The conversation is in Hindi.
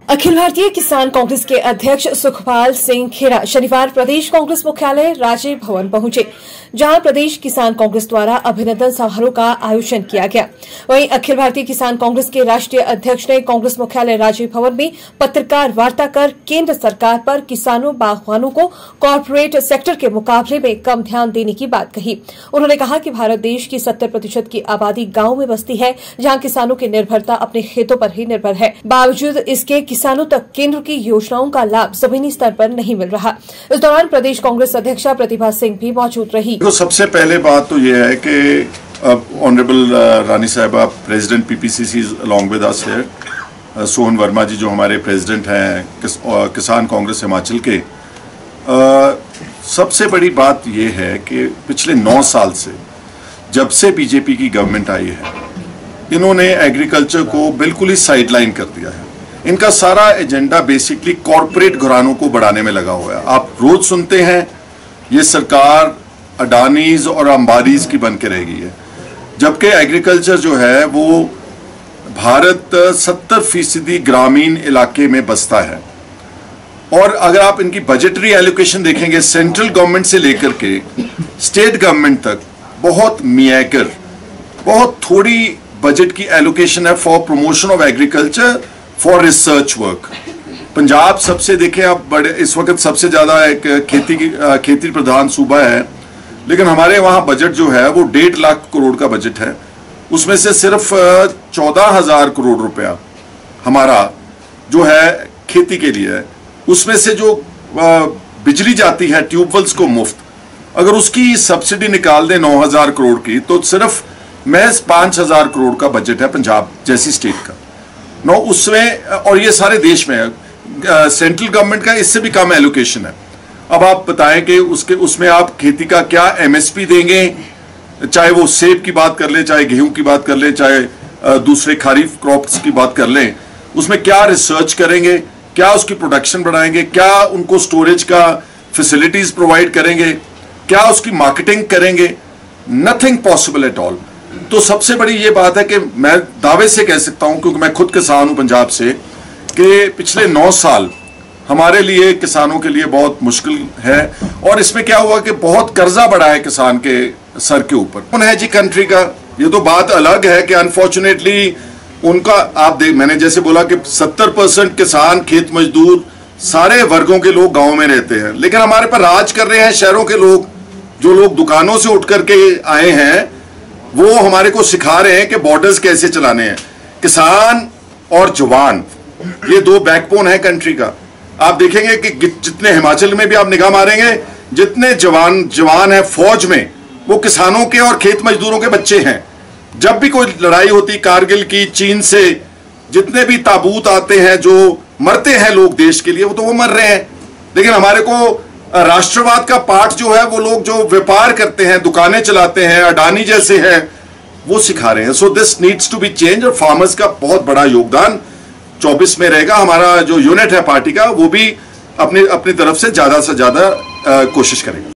अखिल भारतीय किसान कांग्रेस के अध्यक्ष सुखपाल सिंह खेड़ा शनिवार प्रदेश कांग्रेस मुख्यालय राजीव भवन पहुंचे, जहां प्रदेश किसान कांग्रेस द्वारा अभिनंदन समारोह का आयोजन किया गया। वहीं अखिल भारतीय किसान कांग्रेस के राष्ट्रीय अध्यक्ष ने कांग्रेस मुख्यालय राजीव भवन में पत्रकार वार्ता कर केंद्र सरकार पर किसानों बागवानों को कॉर्पोरेट सेक्टर के मुकाबले में कम ध्यान देने की बात कही। उन्होंने कहा कि भारत देश की 70% की आबादी गांव में बसती है, जहां किसानों की निर्भरता अपने खेतों पर ही निर्भर है। बावजूद इसके किसानों तक केंद्र की योजनाओं का लाभ जमीनी स्तर पर नहीं मिल रहा। इस दौरान प्रदेश कांग्रेस अध्यक्षा प्रतिभा सिंह भी मौजूद रही। तो सबसे पहले बात तो यह है कि honourable Rani Sahiba president PPCC along with us here, Sohan Verma ji जो हमारे प्रेसिडेंट हैं किसान कांग्रेस हिमाचल के। सबसे बड़ी बात यह है कि पिछले 9 साल से जब से बीजेपी की गवर्नमेंट आई है, इन्होंने एग्रीकल्चर को बिल्कुल ही साइडलाइन कर दिया है। इनका सारा एजेंडा बेसिकली कॉर्पोरेट घरानों को बढ़ाने में लगा हुआ है। आप रोज सुनते हैं ये सरकार अडानीज और अंबानीज की बन के रह गई है, जबकि एग्रीकल्चर जो है वो भारत 70% ग्रामीण इलाके में बसता है। और अगर आप इनकी बजटरी एलोकेशन देखेंगे, सेंट्रल गवर्नमेंट से लेकर के स्टेट गवर्नमेंट तक बहुत मियाकर, बहुत थोड़ी बजट की एलोकेशन है for promotion of agriculture, for research work. Punjab सबसे देखें आप बड़े इस वक्त सबसे ज्यादा एक खेती प्रधान सूबा है, लेकिन हमारे वहां बजट जो है वो 1.5 लाख करोड़ का बजट है। उसमें से सिर्फ 14,000 करोड़ रुपया हमारा जो है खेती के लिए है। उसमें से जो बिजली जाती है ट्यूबवेल्स को मुफ्त, अगर उसकी सब्सिडी निकाल दें 9,000 करोड़ की, तो सिर्फ महज 5,000 करोड़ का बजट है पंजाब जैसी स्टेट का। नो उसमें, और ये सारे देश में है, सेंट्रल गवर्नमेंट का इससे भी कम एलोकेशन है। अब आप बताएं कि उसमें आप खेती का क्या एमएसपी देंगे, चाहे वो सेब की बात कर ले, चाहे गेहूं की बात कर ले, चाहे दूसरे खरीफ क्रॉप्स की बात कर लें, उसमें क्या रिसर्च करेंगे, क्या उसकी प्रोडक्शन बढ़ाएंगे, क्या उनको स्टोरेज का फैसिलिटीज प्रोवाइड करेंगे, क्या उसकी मार्केटिंग करेंगे? Nothing possible at all. तो सबसे बड़ी ये बात है कि मैं दावे से कह सकता हूं, क्योंकि मैं खुद किसान हूं पंजाब से, कि पिछले 9 साल हमारे लिए किसानों के लिए बहुत मुश्किल है। और इसमें क्या हुआ कि बहुत कर्जा बढ़ा है किसान के सर के ऊपर। कौन है जी कंट्री का? ये तो बात अलग है कि अनफॉर्चुनेटली उनका मैंने जैसे बोला कि 70% किसान, खेत मजदूर, सारे वर्गों के लोग गांव में रहते हैं, लेकिन हमारे पर राज कर रहे हैं शहरों के लोग। जो लोग दुकानों से उठ करके आए हैं वो हमारे को सिखा रहे हैं कि बॉर्डर्स कैसे चलाने हैं। किसान और जवान ये 2 बैकबोन है कंट्री का। आप देखेंगे कि जितने हिमाचल में भी आप निगाह मारेंगे, जितने जवान है फौज में, वो किसानों के और खेत मजदूरों के बच्चे हैं। जब भी कोई लड़ाई होती कारगिल की, चीन से जितने भी ताबूत आते हैं, जो मरते हैं लोग देश के लिए, वो तो वो मर रहे हैं। लेकिन हमारे को राष्ट्रवाद का पाठ जो है, वो लोग जो व्यापार करते हैं, दुकानें चलाते हैं, अडानी जैसे हैं, वो सिखा रहे हैं। So this needs to be change. और फार्मर्स का बहुत बड़ा योगदान 24 में रहेगा। हमारा जो यूनिट है पार्टी का, वो भी अपनी तरफ से ज्यादा कोशिश करेगा।